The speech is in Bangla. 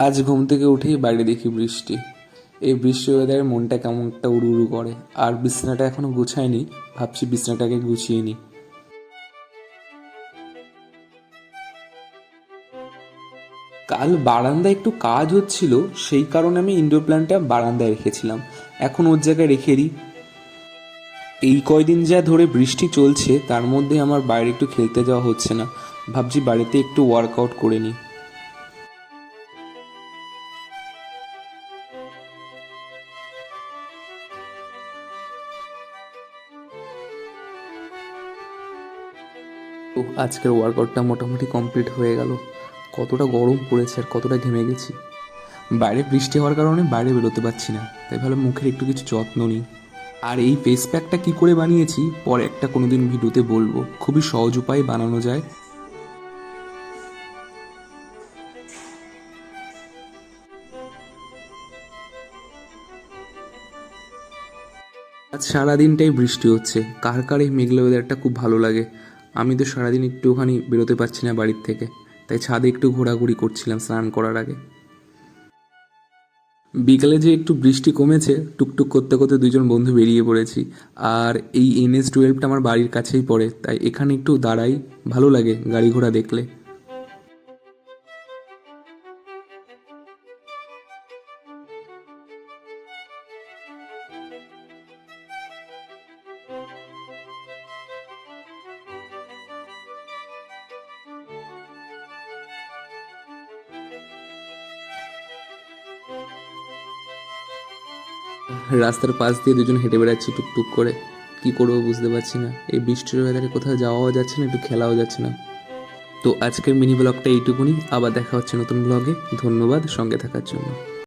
আজ ঘুম থেকে উঠেই বাইরে দেখি বৃষ্টি। এই বৃষ্টি ওয়েদারে মনটা কেমন একটা উড়ু উড়ু করে। আর বিছানাটা এখনো গুছাইনি, ভাবছি বিছানাটাকে গুছিয়ে নিই। কাল বারান্দায় একটু কাজ হচ্ছিল, সেই কারণে আমি ইনডোর প্ল্যান্টটা বারান্দায় রেখেছিলাম। এখন ওর জায়গায় রেখে দিই। এই কয়দিন যা ধরে বৃষ্টি চলছে তার মধ্যে আমার বাইরে একটু খেলতে যাওয়া হচ্ছে না। ভাবছি বাড়িতে একটু ওয়ার্কআউট করে নিই। তো আজকের ওয়ার্কআউটটা মোটামুটি কমপ্লিট হয়ে গেল। কতটা গরম পড়েছে আর কতটা ঘেমে গেছি। বাইরে বৃষ্টি হওয়ার কারণে বাইরে বেরোতে পারছি না, তাই ভালো মুখের একটু কিছু যত্ন নিই। আর এই ফেস প্যাকটা কী করে বানিয়েছি পরে একটা কোনোদিন ভিডিওতে বলবো। খুবই সহজ উপায়ে বানানো যায়। আজ সারাদিনটাই বৃষ্টি হচ্ছে। কার কার এই মেঘলা ওয়েদারটা খুব ভালো লাগে। আমি তো সারাদিন একটুখানি বেরোতে পারছি না বাড়ির থেকে, তাই ছাদে একটু ঘোরাঘুরি করছিলাম স্নান করার আগে। বিকালে যে একটু বৃষ্টি কমেছে, টুকটুক করতে করতে দুজন বন্ধু বেরিয়ে পড়েছি। আর এই NH-12টা আমার বাড়ির কাছেই পড়ে, তাই এখানে একটু দাঁড়াই। ভালো লাগে গাড়ি ঘোড়া দেখলে। রাস্তার পাশ দিয়ে দুজন হেঁটে বেড়াচ্ছি টুকটুক করে। কি করবো বুঝতে পারছি না। এই বৃষ্টির ওয়েদারে কোথাও যাওয়াও যাচ্ছে না, একটু খেলাও যাচ্ছে না। তো আজকের মিনি ব্লগটা এইটুকুনি। আবার দেখা হচ্ছে নতুন ব্লগে। ধন্যবাদ সঙ্গে থাকার জন্য।